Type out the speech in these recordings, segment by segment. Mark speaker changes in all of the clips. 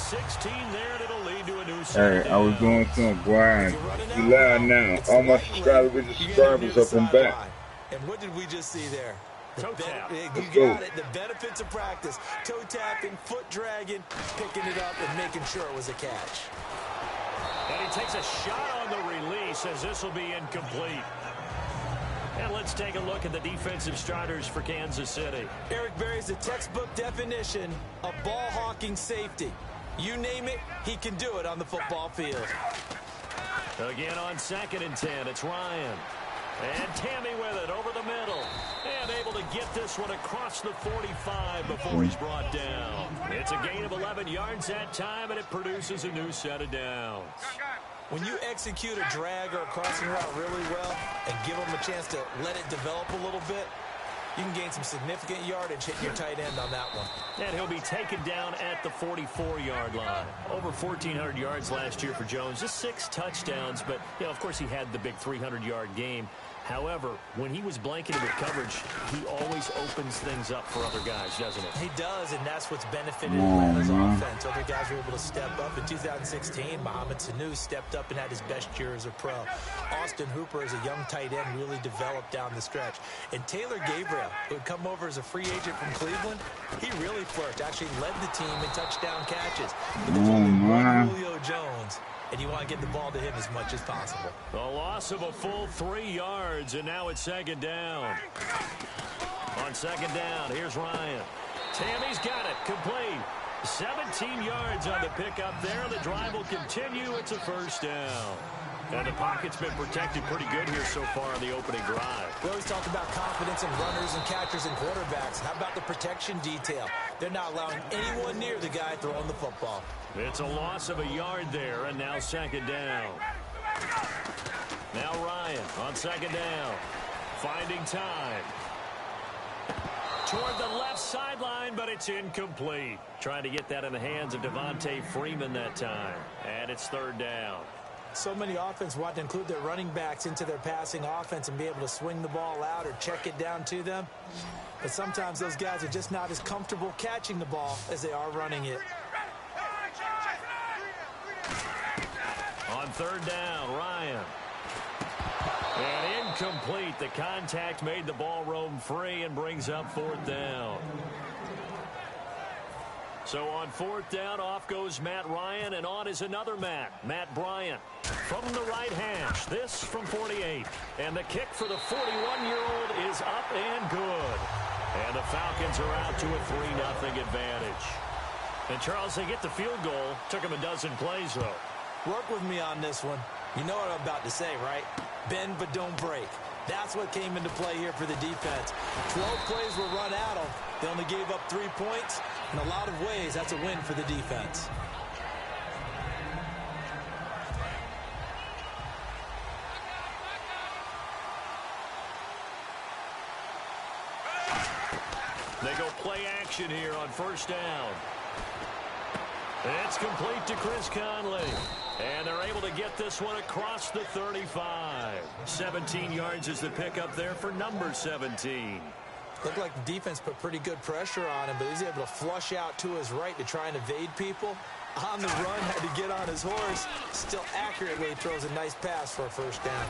Speaker 1: 16 there, and it'll lead to a new set.
Speaker 2: Hey, I was doing some grind. You loud now. All my subscribers with the subscribers up and back.
Speaker 3: And what did we just see there?
Speaker 1: Toe tap.
Speaker 3: You got it. The benefits of practice. Toe tapping, foot dragging, picking it up, and making sure it was a catch.
Speaker 1: And he takes a shot on the release as this will be incomplete. And let's take a look at the defensive starters for Kansas City.
Speaker 3: Eric Berry's the textbook definition of ball-hawking safety. You name it, he can do it on the football field.
Speaker 1: Again on 2nd and 10, it's Ryan. And Tammy with it over the middle. And able to get this one across the 45 before he's brought down. It's a gain of 11 yards that time, and it produces a new set of downs.
Speaker 3: When you execute a drag or a crossing route really well and give them a chance to let it develop a little bit, you can gain some significant yardage hitting your tight end on that one.
Speaker 1: And he'll be taken down at the 44-yard line. Over 1,400 yards last year for Jones. Just 6 touchdowns, but, you know, of course he had the big 300-yard game. However, when he was blanketed with coverage, he always opens things up for other guys, doesn't he?
Speaker 3: He does, and that's what's benefited Atlanta's offense. Other guys were able to step up. In 2016, Mohamed Sanu stepped up and had his best year as a pro. Austin Hooper, as a young tight end, really developed down the stretch. And Taylor Gabriel, who had come over as a free agent from Cleveland, he really flourished. Actually led the team in touchdown catches. But there's only one Julio Jones, and you want to get the ball to him as much as possible.
Speaker 1: The loss of a full 3 yards, and now it's 2nd down. On 2nd down, here's Ryan. Tammy's got it, complete. 17 yards on the pickup there. The drive will continue. It's a 1st down. And the pocket's been protected pretty good here so far on the opening drive.
Speaker 3: We always talk about confidence in runners and catchers and quarterbacks. How about the protection detail? They're not allowing anyone near the guy throwing the football.
Speaker 1: It's a loss of a yard there, and now 2nd down. Now Ryan on 2nd down. Finding time. Toward the left sideline, but it's incomplete. Trying to get that in the hands of Devontae Freeman that time. And it's 3rd down.
Speaker 3: So many offense want to include their running backs into their passing offense and be able to swing the ball out or check it down to them. But sometimes those guys are just not as comfortable catching the ball as they are running it.
Speaker 1: On 3rd down, Ryan. And incomplete. The contact made the ball roam free and brings up 4th down. So on 4th down, off goes Matt Ryan, and on is another Matt Bryant. From the right hash, this from 48. And the kick for the 41-year-old is up and good. And the Falcons are out to a 3-0 advantage. And Charles, they get the field goal. Took them a dozen plays, though.
Speaker 3: Work with me on this one. You know what I'm about to say, right? Bend but don't break. That's what came into play here for the defense. 12 plays were run at them. They only gave up 3 points. In a lot of ways, that's a win for the defense.
Speaker 1: They go play action here on 1st down. It's complete to Chris Conley. And they're able to get this one across the 35. 17 yards is the pickup there for number 17.
Speaker 3: Looked like the defense put pretty good pressure on him, but he's able to flush out to his right to try and evade people. On the run, had to get on his horse. Still accurately throws a nice pass for a 1st down.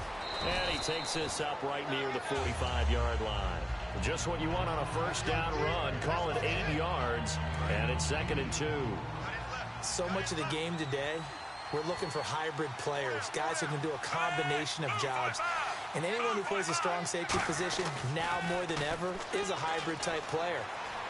Speaker 1: And he takes this up right near the 45-yard line. Just what you want on a 1st down run. Call it 8 yards, and it's 2nd and 2.
Speaker 3: So much of the game today, we're looking for hybrid players, guys who can do a combination of jobs. And anyone who plays a strong safety position, now more than ever, is a hybrid-type player.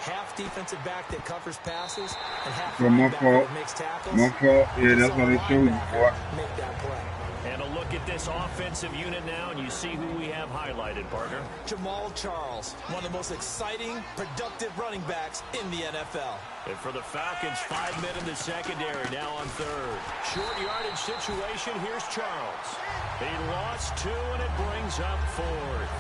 Speaker 3: Half defensive back that covers passes, and half linebacker that makes tackles.
Speaker 2: My fault. Yeah, that's what they showed you, boy.
Speaker 3: Make that play.
Speaker 1: And a look at this offensive unit now, and you see who we have highlighted, partner.
Speaker 3: Jamal Charles, one of the most exciting, productive running backs in the NFL.
Speaker 1: And for the Falcons, 5 men in the secondary, now on 3rd. Short yardage situation, here's Charles. He lost 2, and it brings up 4th.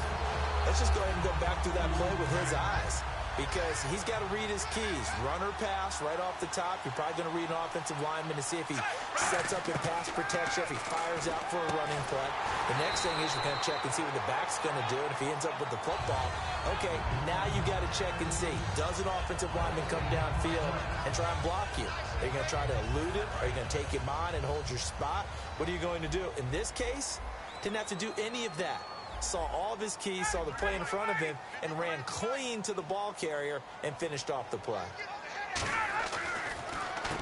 Speaker 3: Let's just go ahead and go back through that play with his eyes. because he's got to read his keys. Run or pass right off the top. You're probably going to read an offensive lineman to see if he sets up in pass protection, if he fires out for a running play. The next thing is you're going to check and see what the back's going to do. And if he ends up with the football, okay, now you got to check and see. Does an offensive lineman come downfield and try and block you? Are you going to try to elude him? Are you going to take him on and hold your spot? What are you going to do? In this case, didn't have to do any of that. Saw all of his keys, saw the play in front of him, and ran clean to the ball carrier and finished off the play.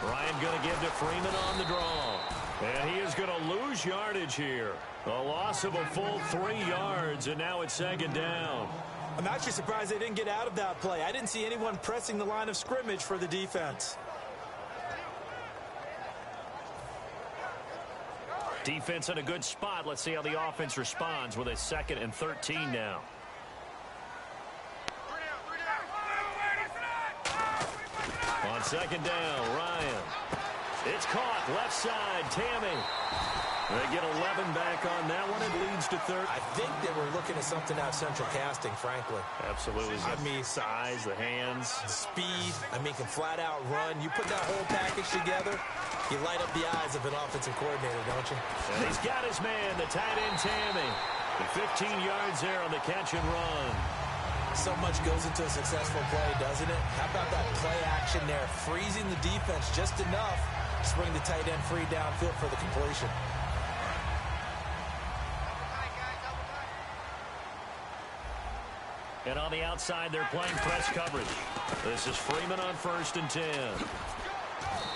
Speaker 1: Ryan going to give to Freeman on the draw. And he is going to lose yardage here. A loss of a full 3 yards, and now it's second down.
Speaker 3: I'm actually surprised they didn't get out of that play. I didn't see anyone pressing the line of scrimmage for the defense.
Speaker 1: Defense in a good spot. Let's see how the offense responds with a 2nd and 13 now. On second down, Ryan. It's caught. Left side, Tammy. They get 11 back on that one. It leads to third.
Speaker 3: I think they were looking at something out central casting, frankly.
Speaker 1: Absolutely.
Speaker 3: I mean,
Speaker 1: size, the hands.
Speaker 3: Speed. I mean, can flat out run. You put that whole package together, you light up the eyes of an offensive coordinator, don't you?
Speaker 1: And he's got his man, the tight end, Tammy. And 15 yards there on the catch and run.
Speaker 3: So much goes into a successful play, doesn't it? How about that play action there? Freezing the defense just enough to bring the tight end free downfield for the completion.
Speaker 1: And on the outside, they're playing press coverage. This is Freeman on 1st and 10.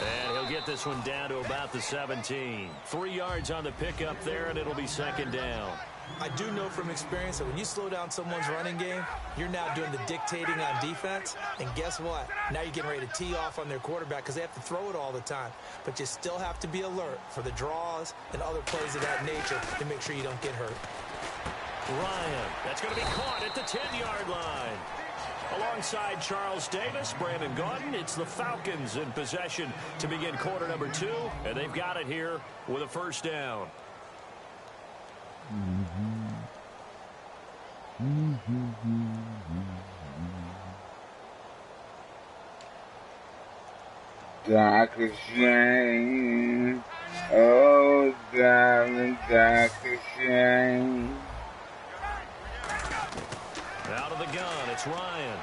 Speaker 1: And he'll get this one down to about the 17. 3 yards on the pickup there, and it'll be second down.
Speaker 3: I do know from experience that when you slow down someone's running game, you're now doing the dictating on defense. And guess what? Now you're getting ready to tee off on their quarterback because they have to throw it all the time. But you still have to be alert for the draws and other plays of that nature to make sure you don't get hurt.
Speaker 1: Ryan, that's going to be caught at the 10-yard line. Alongside Charles Davis, Brandon Gaudin, it's the Falcons in possession to begin quarter number 2, and they've got it here with a first down.
Speaker 2: Dr. Shane, oh darling Dr. Shane.
Speaker 1: Out of the gun, it's Ryan.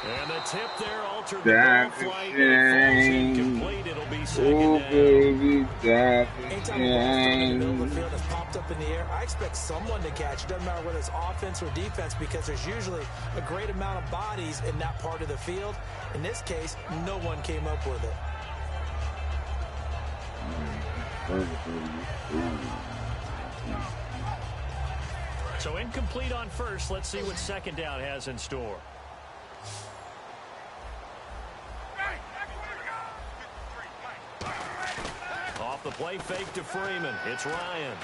Speaker 1: And the tip there altered the ball flight. It falls incomplete. It'll be second down.
Speaker 2: Baby, Dr.
Speaker 3: Anytime a ball's thrown in the middle of the field that's popped up in the air, I expect someone to catch. It doesn't matter whether it's offense or defense because there's usually a great amount of bodies in that part of the field. In this case, no one came up with it.
Speaker 1: So incomplete on first. Let's see what second down has in store. Off the play fake to Freeman. It's Ryan.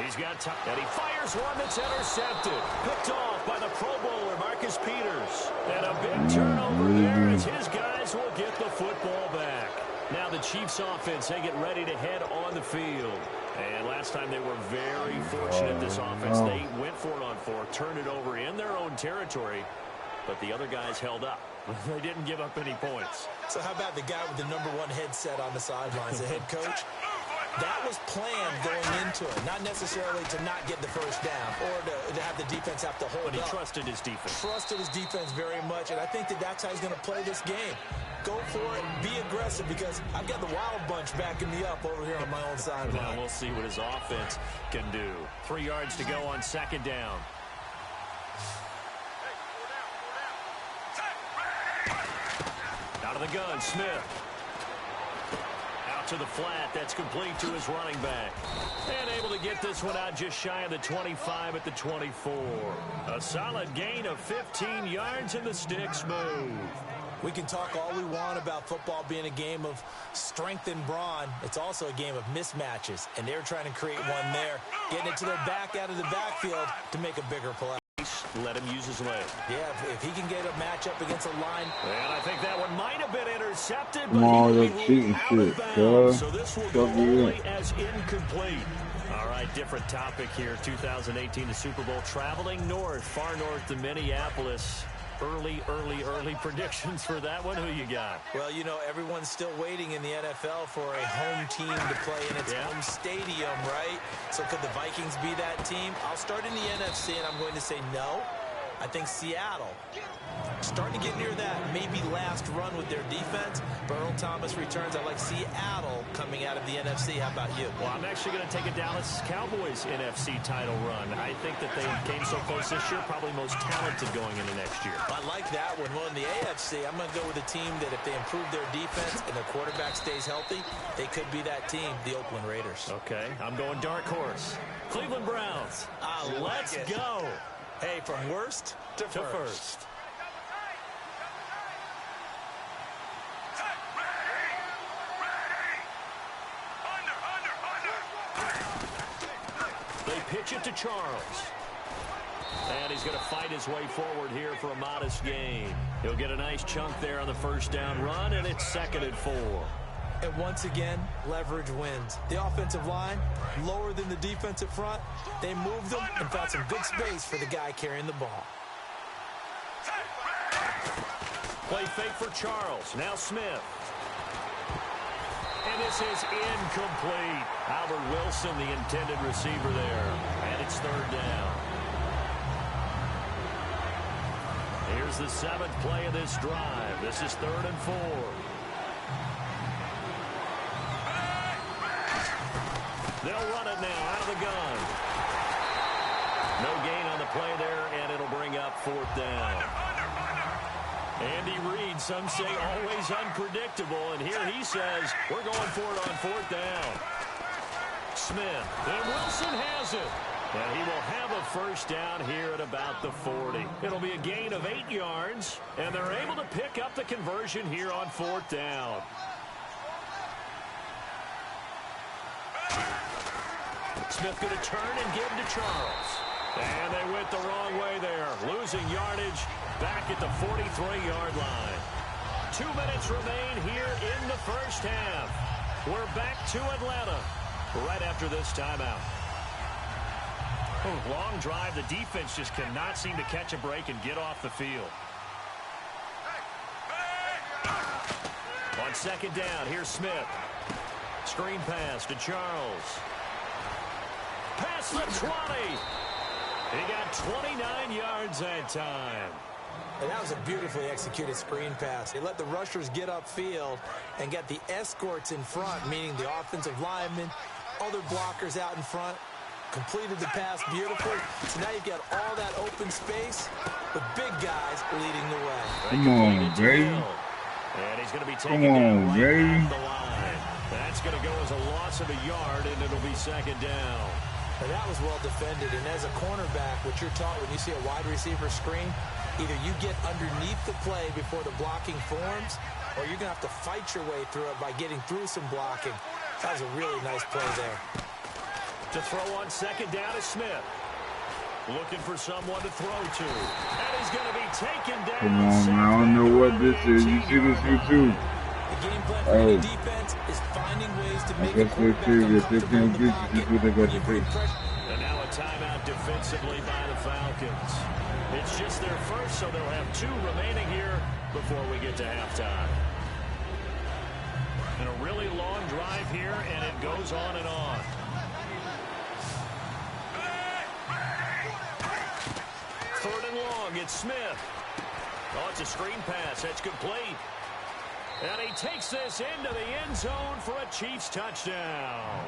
Speaker 1: He's got time. And he fires one that's intercepted. Picked off by the Pro Bowler, Marcus Peters. And a big turnover there as his guys will get the football back. Now the Chiefs offense, they get ready to head on the field. And last time they were very fortunate, this offense. They went for it on 4, turned it over in their own territory, but the other guys held up. They didn't give up any points.
Speaker 3: So how about the guy with the #1 headset on the sidelines, the head coach? That was planned going into it, not necessarily to not get the first down or to have the defense have to hold up.
Speaker 1: But he trusted his defense.
Speaker 3: Trusted his defense very much, and I think that that's how he's going to play this game. Go for it, be aggressive, because I've got the wild bunch backing me up over here on my own sideline.
Speaker 1: Now we'll see what his offense can do. 3 yards to go on second down. Out of the gun, Smith. Out to the flat. That's complete to his running back. And able to get this one out just shy of the 25 at the 24. A solid gain of 15 yards, and the sticks move.
Speaker 3: We can talk all we want about football being a game of strength and brawn. It's also a game of mismatches, and they're trying to create one there, getting it to their back out of the backfield to make a bigger play.
Speaker 1: Let him use his leg.
Speaker 3: Yeah, if he can get a matchup against a line.
Speaker 1: And I think that one might have been intercepted, but
Speaker 2: No,
Speaker 1: he
Speaker 2: that's cheating shit,
Speaker 1: so this will go only as incomplete. All right, different topic here. 2018, the Super Bowl, traveling north, far north to Minneapolis. Early predictions for that one. Who you got?
Speaker 3: Well, you know, everyone's still waiting in the NFL for a home team to play in its home stadium, right? So could the Vikings be that team? I'll start in the NFC, and I'm going to say no. I think Seattle, starting to get near that maybe last run with their defense. Earl Thomas returns. I like Seattle coming out of the NFC. How about you?
Speaker 1: Well, I'm actually going to take a Dallas Cowboys NFC title run. I think that they came so close this year, probably most talented going into next year.
Speaker 3: I like that one. Well, in the AFC, I'm going to go with a team that if they improve their defense and their quarterback stays healthy, they could be that team, the Oakland Raiders.
Speaker 1: Okay, I'm going dark horse. Cleveland Browns. Let's go.
Speaker 3: Hey, from worst to first.
Speaker 1: They pitch it to Charles. And he's going to fight his way forward here for a modest gain. He'll get a nice chunk there on the first down run, and it's 2nd and 4.
Speaker 3: And once again, leverage wins. The offensive line, lower than the defensive front. They moved them and found some good space for the guy carrying the ball.
Speaker 1: Play fake for Charles. Now Smith. And this is incomplete. Albert Wilson, the intended receiver there. And it's 3rd down. Here's the 7th play of this drive. This is 3rd and 4. They'll run it now out of the gun. No gain on the play there, and it'll bring up 4th down. Andy Reid, some say always unpredictable, and here he says we're going for it on 4th down. Smith, and Wilson has it. And he will have a first down here at about the 40. It'll be a gain of 8 yards, and they're able to pick up the conversion here on 4th down. Smith going to turn and give to Charles. And they went the wrong way there. Losing yardage back at the 43-yard line. 2 minutes remain here in the first half. We're back to Atlanta right after this timeout. Long drive. The defense just cannot seem to catch a break and get off the field. On 2nd down, here's Smith. Screen pass to Charles. Past the 20. He got 29 yards that time.
Speaker 3: And that was a beautifully executed screen pass. They let the rushers get upfield and got the escorts in front, meaning the offensive linemen, other blockers out in front, completed the pass beautifully. So now you've got all that open space with big guys leading the way.
Speaker 2: Come on, baby.
Speaker 1: And he's going to be taken down right off the line. That's going to go as a loss of a yard, and it'll be 2nd down.
Speaker 3: And that was well defended. And as a cornerback, what you're taught when you see a wide receiver screen, either you get underneath the play before the blocking forms, or you're going to have to fight your way through it by getting through some blocking. That was a really nice play there.
Speaker 1: To throw on 2nd down is Smith. Looking for someone to throw to. And he's going to be taken down.
Speaker 2: Come on, man. I don't know what this is. You see this here, too.
Speaker 3: The game plan for the defense is finding ways to make the quarterback uncomfortable in the pocket.
Speaker 1: And now a timeout defensively by the Falcons. It's just their first, so they'll have 2 remaining here before we get to halftime. And a really long drive here, and it goes on and on. Third and long, it's Smith. Oh, it's a screen pass. That's complete. And he takes this into the end zone for a Chiefs touchdown.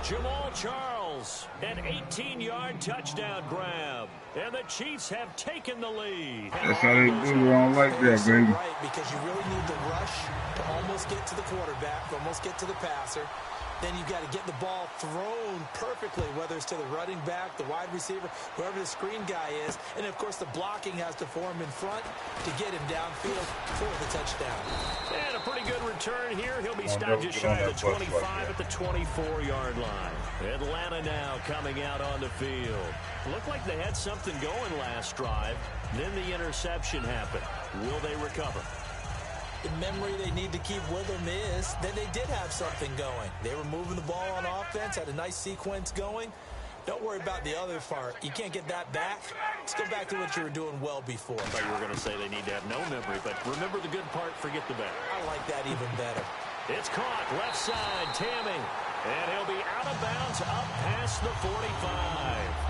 Speaker 1: Jamal Charles, an 18-yard touchdown grab. And the Chiefs have taken the lead.
Speaker 2: That's how they do it. I don't like that, baby.
Speaker 3: Right, because you really need the rush to almost get to the quarterback, to almost get to the passer. Then you've got to get the ball thrown perfectly, whether it's to the running back, the wide receiver, whoever the screen guy is. And, of course, the blocking has to form in front to get him downfield for the touchdown.
Speaker 1: And a pretty good return here. He'll be stopped just shy of the 25 at the 24-yard line. Atlanta now coming out on the field. Looked like they had something going last drive. Then the interception happened. Will they recover?
Speaker 3: The memory they need to keep with them is that they did have something going. They were moving the ball on offense, had a nice sequence going. Don't worry about the other part. You can't get that back. Let's go back to what you were doing well before.
Speaker 1: I thought you were going to say they need to have no memory, but remember the good part, forget the bad.
Speaker 3: I like that even better.
Speaker 1: It's caught, left side, Tammy. And he'll be out of bounds up past the 45.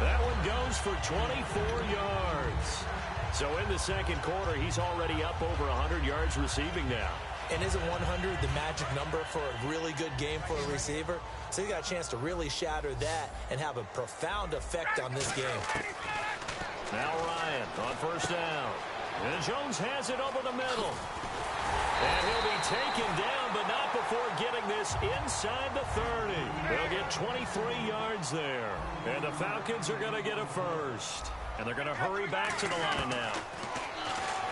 Speaker 1: That one goes for 24 yards. So in the second quarter, he's already up over 100 yards receiving now.
Speaker 3: And isn't 100 the magic number for a really good game for a receiver? So he got a chance to really shatter that and have a profound effect on this game.
Speaker 1: Now Ryan on first down. And Jones has it over the middle. And he'll be taken down, but not before getting this inside the 30. They'll get 23 yards there. And the Falcons are going to get a first. And they're going to hurry back to the line now.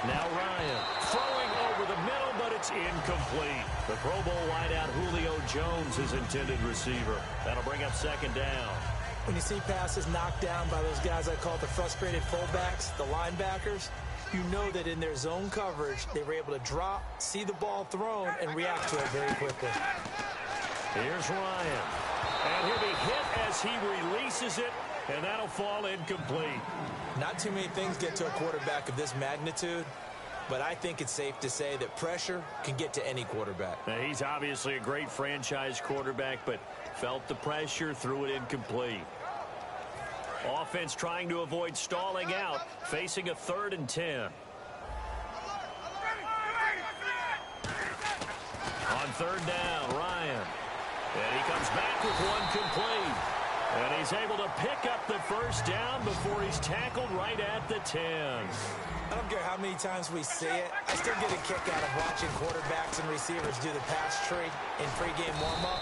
Speaker 1: Now Ryan throwing over the middle, but it's incomplete. The Pro Bowl wideout Julio Jones is intended receiver. That'll bring up second down.
Speaker 3: When you see passes knocked down by those guys I call the frustrated fullbacks, the linebackers, you know that in their zone coverage, they were able to drop, see the ball thrown, and react to it very quickly.
Speaker 1: Here's Ryan. And he'll be hit as he releases it, and that'll fall incomplete.
Speaker 3: Not too many things get to a quarterback of this magnitude, but I think it's safe to say that pressure can get to any quarterback.
Speaker 1: Now, he's obviously a great franchise quarterback, but felt the pressure, threw it incomplete. Offense trying to avoid stalling out, facing a 3rd and 10. On third down, Ryan. And he comes back with one complete. And he's able to pick up the first down before he's tackled right at the 10.
Speaker 3: I don't care how many times we see it. I still get a kick out of watching quarterbacks and receivers do the pass tree in pregame warm-up.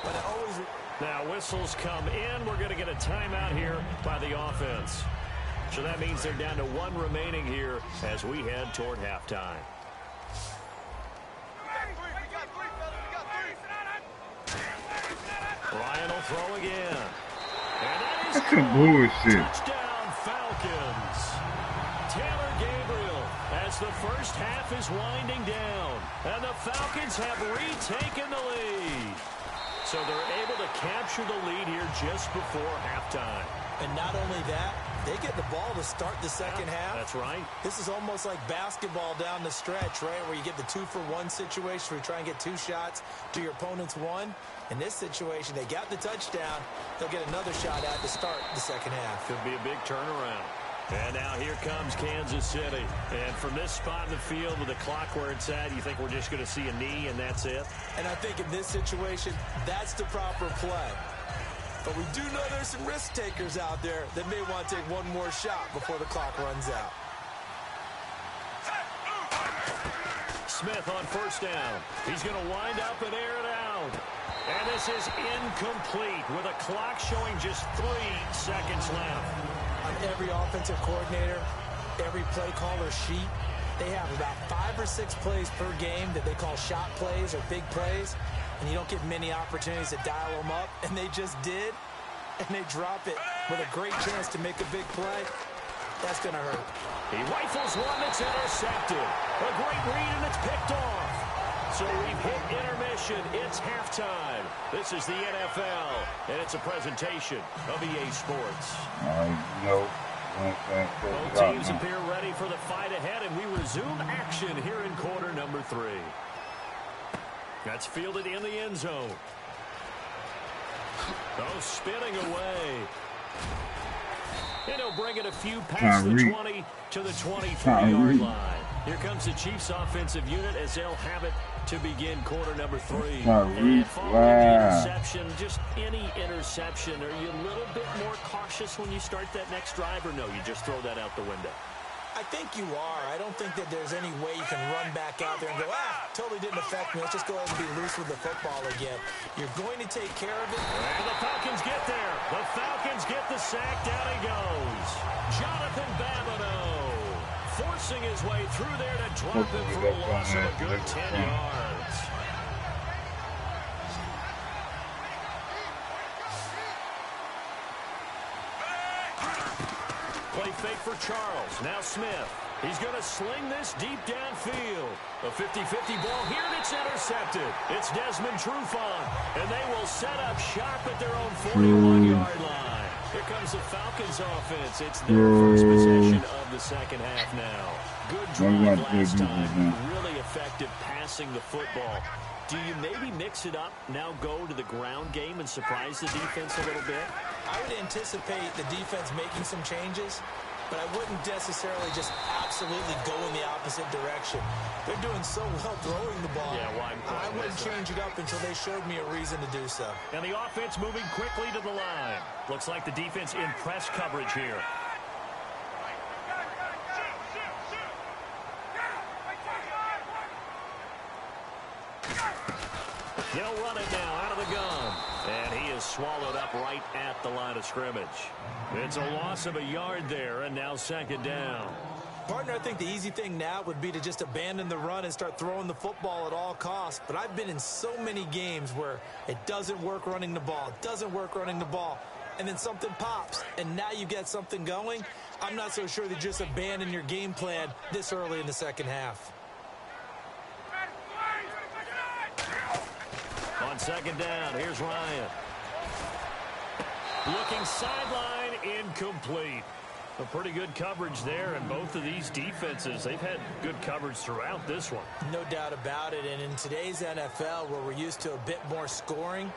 Speaker 3: But I always...
Speaker 1: Now whistles come in. We're going to get a timeout here by the offense. So that means they're down to 1 remaining here as we head toward halftime. Ryan will throw again. And that is
Speaker 2: bullshit.
Speaker 1: Touchdown Falcons. Taylor Gabriel as the first half is winding down. And the Falcons have retaken the lead. So they're able to capture the lead here just before halftime.
Speaker 3: And not only that, they get the ball to start the second half.
Speaker 1: That's right.
Speaker 3: This is almost like basketball down the stretch, right, where you get the 2-for-1 situation where you try and get 2 shots to your opponent's 1. In this situation, they got the touchdown. They'll get another shot at to start the second half.
Speaker 1: Could be a big turnaround. And now here comes Kansas City. And from this spot in the field with the clock where it's at, you think we're just going to see a knee and that's it?
Speaker 3: And I think in this situation, that's the proper play. But we do know there's some risk takers out there that may want to take one more shot before the clock runs out.
Speaker 1: Smith on first down. He's going to wind up and air it out. And this is incomplete with a clock showing just 3 seconds left.
Speaker 3: On every offensive coordinator, every play caller sheet, they have about 5 or 6 plays per game that they call shot plays or big plays, and you don't get many opportunities to dial them up, and they just did, and they drop it with a great chance to make a big play. That's going to hurt.
Speaker 1: He rifles one that's intercepted. A great read, and it's picked off. So we've hit intermission. It's halftime. This is the NFL, and it's a presentation of EA Sports. Both teams appear ready for the fight ahead, and we resume action here in quarter number 3. That's fielded in the end zone. Oh, spinning away. And he'll bring it a few past the 20 to the 23-yard line. Here comes the Chiefs offensive unit as they'll have it to begin quarter number 3. And following the interception, just any interception, are you a little bit more cautious when you start that next drive, or no, you just throw that out the window?
Speaker 3: I think you are. I don't think that there's any way you can run back out there and go, totally didn't affect me. Let's just go ahead and be loose with the football again. You're going to take care of it.
Speaker 1: And the Falcons get there. The Falcons get the sack. Down he goes. Jonathan Babineau forcing his way through there to drop it for a loss of a good 10 yards. Play fake for Charles. Now Smith. He's going to sling this deep downfield. A 50-50 ball here, and it's intercepted. It's Desmond Trufant, and they will set up shop at their own 41-yard line. Here comes the Falcons offense. It's their first possession of the second half now. Good drive last time. Really effective passing the football. Do you maybe mix it up, now go to the ground game and surprise the defense a little bit?
Speaker 3: I would anticipate the defense making some changes, but I wouldn't necessarily just absolutely go in the opposite direction. They're doing so well throwing the ball.
Speaker 1: Yeah,
Speaker 3: I wouldn't change it up until they showed me a reason to do so.
Speaker 1: And the offense moving quickly to the line. Looks like the defense in press coverage here. They'll run it now out of the gun. And he is swallowed up right at the line of scrimmage. It's a loss of a yard there, and now second down.
Speaker 3: Partner, I think the easy thing now would be to just abandon the run and start throwing the football at all costs. But I've been in so many games where it doesn't work running the ball. It doesn't work running the ball. And then something pops, and now you get something going. I'm not so sure that just abandon your game plan this early in the second half.
Speaker 1: On second down, here's Ryan. Looking sideline, incomplete. A pretty good coverage there, and both of these defenses, they've had good coverage throughout this one.
Speaker 3: No doubt about it, and in today's NFL, where we're used to a bit more scoring,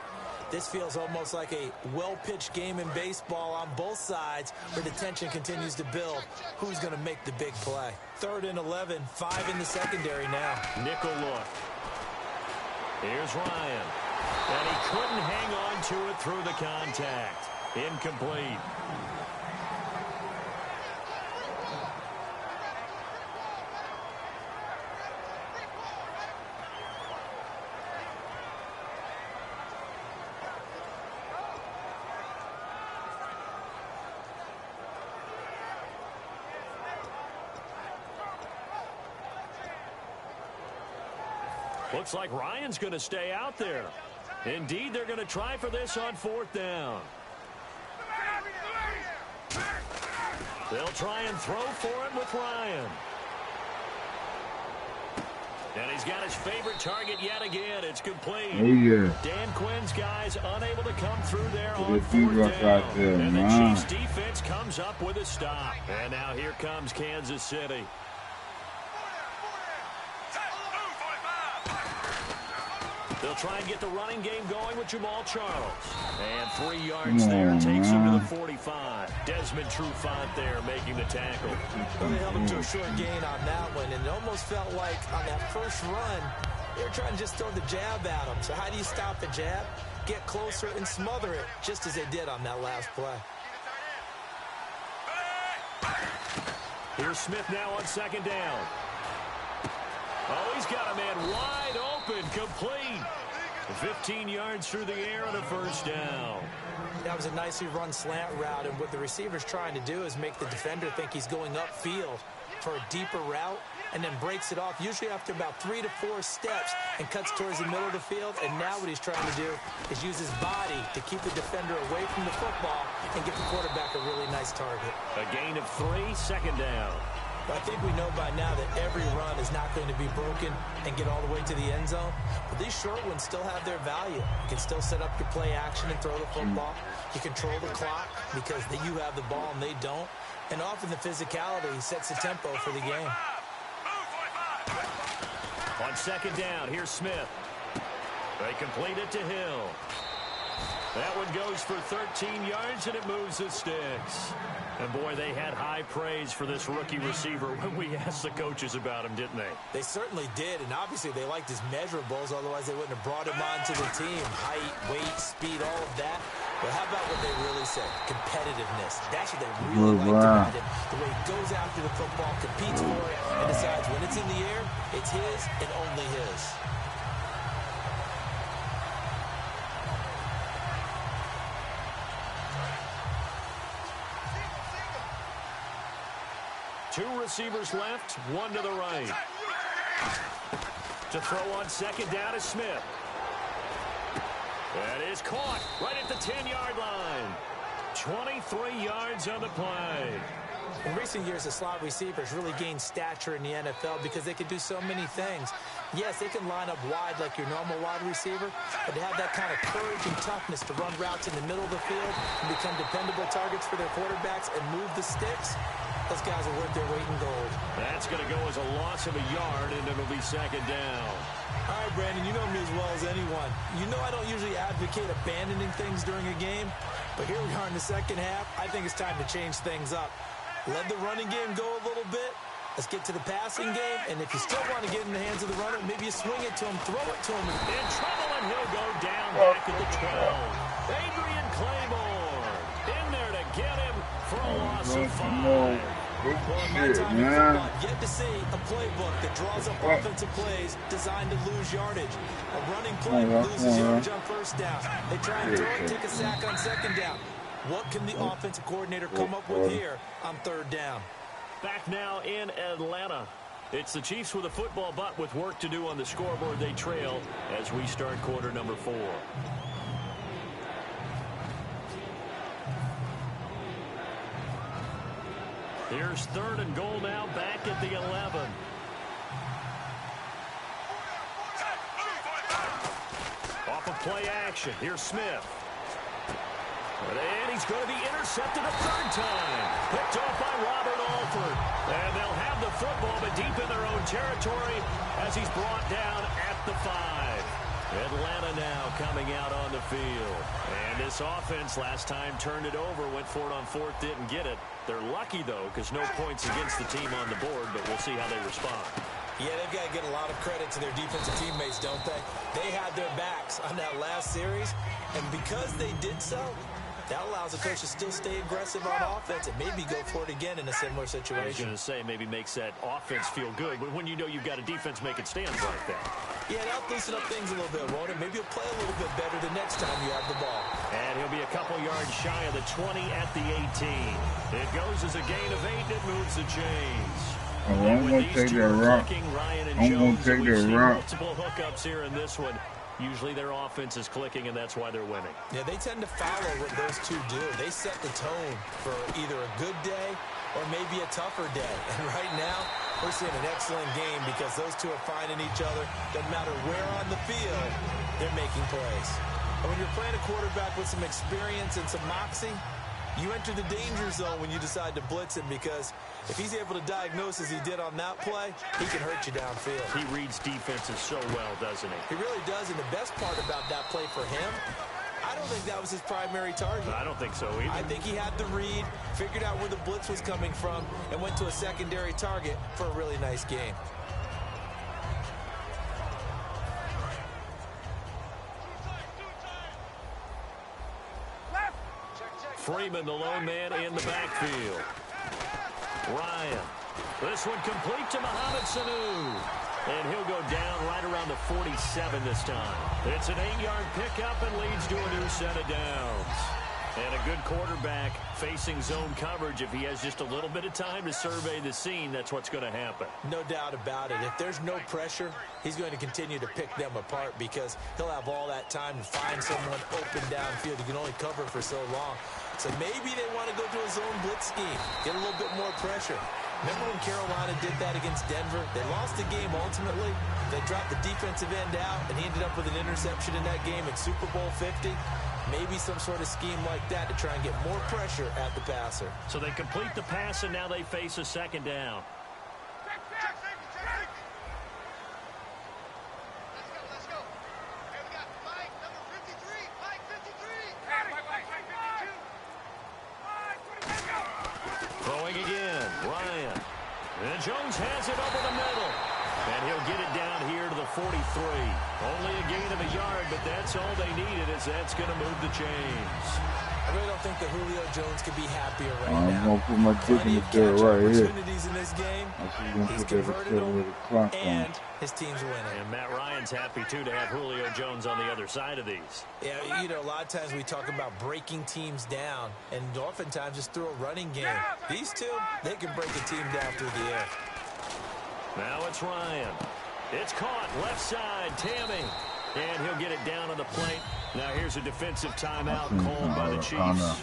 Speaker 3: this feels almost like a well-pitched game in baseball on both sides where the tension continues to build. Who's going to make the big play? 3rd and 11, 5 in the secondary now.
Speaker 1: Nickel look. Here's Ryan. And he couldn't hang on to it through the contact. Incomplete. Looks like Ryan's going to stay out there. Indeed, they're going to try for this on 4th down. They'll try and throw for it with Ryan. And he's got his favorite target yet again. It's complete.
Speaker 2: Oh, yeah.
Speaker 1: Dan Quinn's guys unable to come through there on 4th down.
Speaker 2: Right there,
Speaker 1: and the Chiefs defense comes up with a stop. And now here comes Kansas City. They'll try and get the running game going with Jamal Charles. And 3 yards there takes him to the 45. Desmond Trufant there making the tackle.
Speaker 3: Well, they held him to a short gain on that one, and it almost felt like on that first run, they were trying to just throw the jab at him. So how do you stop the jab? Get closer and smother it, just as they did on that last play.
Speaker 1: Here's Smith now on 2nd down. Oh, he's got a man wide open, complete. 15 yards through the air and a 1st down.
Speaker 3: That was a nicely run slant route, and what the receiver's trying to do is make the defender think he's going upfield for a deeper route, and then breaks it off, usually after about 3 to 4 steps, and cuts towards the middle of the field. And now what he's trying to do is use his body to keep the defender away from the football and get the quarterback a really nice target.
Speaker 1: A gain of 3, 2nd down.
Speaker 3: I think we know by now that every run is not going to be broken and get all the way to the end zone. But these short ones still have their value. You can still set up your play action and throw the football. You control the clock because you have the ball and they don't. And often the physicality sets the tempo for the game.
Speaker 1: On 2nd down, here's Smith. They complete it to Hill. That one goes for 13 yards, and it moves the sticks. And, boy, they had high praise for this rookie receiver when we asked the coaches about him, didn't they?
Speaker 3: They certainly did, and obviously they liked his measurables. Otherwise, they wouldn't have brought him onto the team. Height, weight, speed, all of that. But how about what they really said? Competitiveness. That's what they really liked about him. The way he goes after the football, competes for it, and decides when it's in the air, it's his and only his.
Speaker 1: Two receivers left, one to the right. To throw on 2nd down is Smith. That is caught right at the 10-yard line. 23 yards on the play.
Speaker 3: In recent years, the slot receivers really gained stature in the NFL because they can do so many things. Yes, they can line up wide like your normal wide receiver, but to have that kind of courage and toughness to run routes in the middle of the field and become dependable targets for their quarterbacks and move the sticks, those guys are worth their weight in gold.
Speaker 1: That's going to go as a loss of a yard, and it'll be second down.
Speaker 3: All right, Brandon, you know me as well as anyone. You know I don't usually advocate abandoning things during a game, but here we are in the second half. I think it's time to change things up. Let the running game go a little bit. Let's get to the passing game, and if you still want to get in the hands of the runner, maybe you swing it to him, throw it to him.
Speaker 1: In trouble, and he'll go down back at the 12. Adrian Claymore in there to get him for a loss of 5.
Speaker 3: Well, in my time in football, I've yet to see a playbook that draws up offensive plays designed to lose yardage. A running play loses yardage on first down. They try and throw it, take a sack on second down. What can the offensive coordinator come up with here on third down?
Speaker 1: Back now in Atlanta. It's the Chiefs with a football, but with work to do on the scoreboard, they trail as we start quarter number 4. Here's third and goal now, back at the 11. Off of play action. Here's Smith. And he's going to be intercepted a third time. Picked off by Robert Alford. And they'll have the football, but deep in their own territory as he's brought down at the 5. Atlanta now coming out on the field. And this offense last time turned it over, went for it on fourth, didn't get it. They're lucky, though, because no points against the team on the board, but we'll see how they respond.
Speaker 3: Yeah, they've got to get a lot of credit to their defensive teammates, don't they? They had their backs on that last series, and because they did so, that allows the coach to still stay aggressive on offense and maybe go for it again in a similar situation.
Speaker 1: I was going to say, maybe makes that offense feel good, but when you know you've got a defense making stands like that.
Speaker 3: Yeah, that'll loosen up things a little bit, won't it? Maybe you'll play a little bit better the next time you have the ball.
Speaker 1: And he'll be a couple yards shy of the 20 at the 18. It goes as a gain of 8, and it moves the chains.
Speaker 2: Oh, I'm going to take that route. I'm going to take that route.
Speaker 1: Multiple hookups here in this one. Usually their offense is clicking, and that's why they're winning.
Speaker 3: Yeah, they tend to follow what those two do. They set the tone for either a good day or maybe a tougher day. And right now, we're seeing an excellent game because those two are finding each other. Doesn't matter where on the field, they're making plays. And when you're playing a quarterback with some experience and some moxie, you enter the danger zone when you decide to blitz him because if he's able to diagnose as he did on that play, he can hurt you downfield.
Speaker 1: He reads defenses so well, doesn't he?
Speaker 3: He really does, and the best part about that play for him, I don't think that was his primary target.
Speaker 1: I don't think so either.
Speaker 3: I think he had the read, figured out where the blitz was coming from, and went to a secondary target for a really nice game.
Speaker 1: Freeman, the lone man in the backfield. Ryan. This one complete to Mohamed Sanu. And he'll go down right around the 47 this time. It's an 8-yard pickup and leads to a new set of downs. And a good quarterback facing zone coverage. If he has just a little bit of time to survey the scene, that's what's going to happen.
Speaker 3: No doubt about it. If there's no pressure, he's going to continue to pick them apart because he'll have all that time to find someone open downfield. He can only cover for so long. So maybe they want to go to a zone blitz scheme, get a little bit more pressure. Remember when Carolina did that against Denver? They lost the game ultimately. They dropped the defensive end out, and he ended up with an interception in that game in Super Bowl 50. Maybe some sort of scheme like that to try and get more pressure at the passer.
Speaker 1: So they complete the pass, and now they face a second down. Throwing again, Ryan. And Jones has it over the middle. And he'll get it down here to the 43. Only a gain of a yard, but that's all they needed, as that's going to move the chains.
Speaker 3: I really don't think that Julio Jones could be happier right now.
Speaker 2: I'm going to put my dick in the dirt right here.
Speaker 3: Opportunities in this game.
Speaker 2: He's converted them,
Speaker 3: and his team's winning.
Speaker 1: And Matt Ryan's happy, too, to have Julio Jones on the other side of these.
Speaker 3: Yeah, you know, a lot of times we talk about breaking teams down, and oftentimes just through a running game. These two, they can break a team down through the air.
Speaker 1: Now it's Ryan. It's caught, left side, Tammy. And he'll get it down on the plate. Now here's a defensive timeout called by the Chiefs.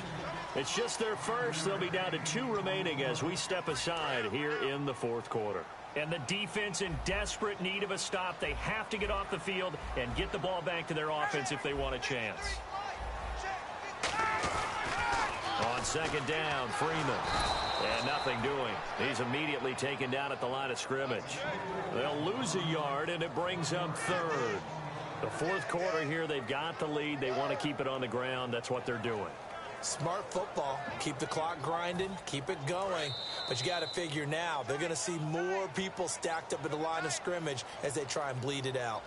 Speaker 1: It's just their first. They'll be down to 2 remaining as we step aside here in the fourth quarter. And the defense in desperate need of a stop. They have to get off the field and get the ball back to their offense if they want a chance. On second down, Freeman. And nothing doing. He's immediately taken down at the line of scrimmage. They'll lose a yard, and it brings up third. The fourth quarter here, they've got the lead. They want to keep it on the ground. That's what they're doing.
Speaker 3: Smart football. Keep the clock grinding. Keep it going. But you got to figure now, they're going to see more people stacked up at the line of scrimmage as they try and bleed it out.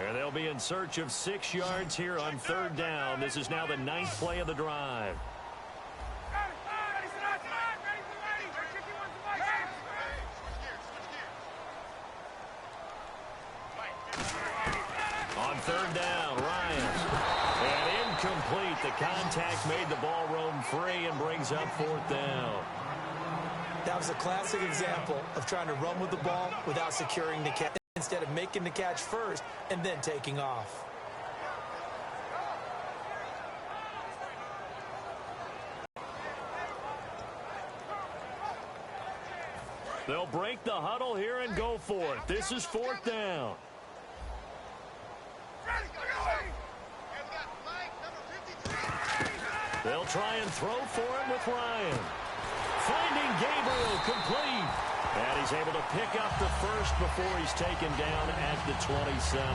Speaker 1: And they'll be in search of 6 yards here on third down. This is now the 9th play of the drive. On third down, Ryan. And incomplete. The contact made the ball roam free and brings up fourth down.
Speaker 3: That was a classic example of trying to run with the ball without securing the catch, instead of making the catch first and then taking off.
Speaker 1: They'll break the huddle here and go for it. This is fourth down. They'll try and throw for it with Ryan. Finding Gabriel complete. And he's able to pick up the first before he's taken down at the 27.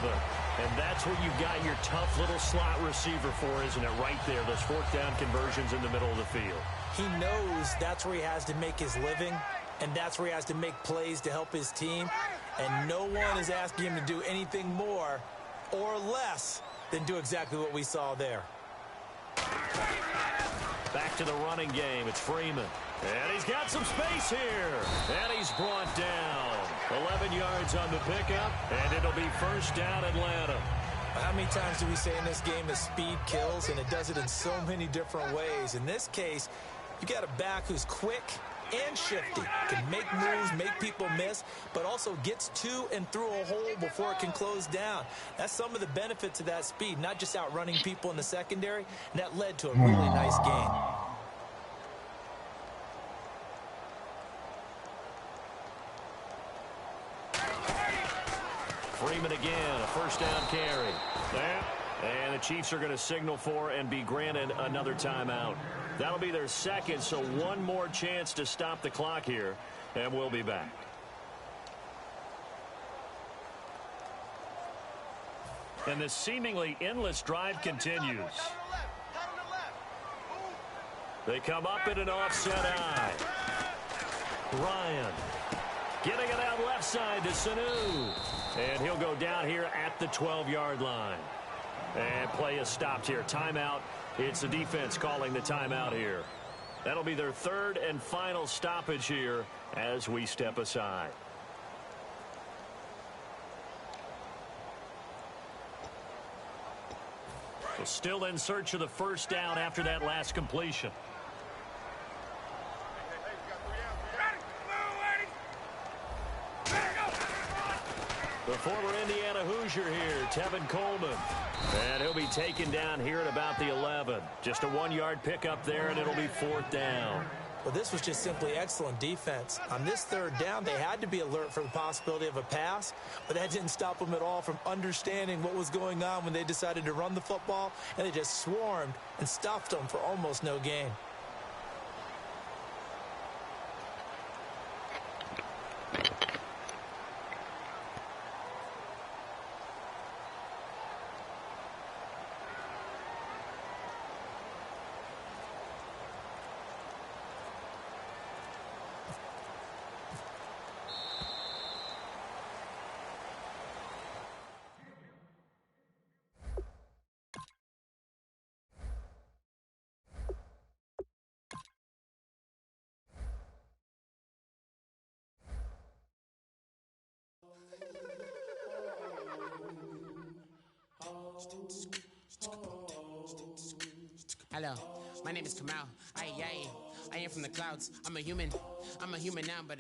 Speaker 1: And that's what you've got your tough little slot receiver for, isn't it? Right there, those fourth down conversions in the middle of the field.
Speaker 3: He knows that's where he has to make his living, and that's where he has to make plays to help his team. And no one is asking him to do anything more or less than do exactly what we saw there.
Speaker 1: Back to the running game. It's Freeman. And he's got some space here. And he's brought down. 11 yards on the pickup, and it'll be first down Atlanta.
Speaker 3: How many times do we say in this game that speed kills, and it does it in so many different ways? In this case, you got a back who's quick and shifty, can make moves, make people miss, but also gets to and through a hole before it can close down. That's some of the benefits of that speed, not just outrunning people in the secondary, and that led to a really nice gain.
Speaker 1: Freeman again, a first down carry. And the Chiefs are going to signal for and be granted another timeout. That'll be their second, so one more chance to stop the clock here, and we'll be back. And this seemingly endless drive continues. They come up in an offset eye. Ryan getting it out left side to Sanu. And he'll go down here at the 12-yard line. And play is stopped here. Timeout. It's the defense calling the timeout here. That'll be their third and final stoppage here as we step aside. So still in search of the first down after that last completion. The former Indiana Hoosier here, Tevin Coleman. And he'll be taken down here at about the 11. Just a 1-yard pickup there, and it'll be fourth down.
Speaker 3: Well, this was just simply excellent defense. On this third down, they had to be alert for the possibility of a pass, but that didn't stop them at all from understanding what was going on when they decided to run the football, and they just swarmed and stuffed them for almost no gain.
Speaker 4: Hello, my name is Kamal. I am from the clouds. I'm a human now, but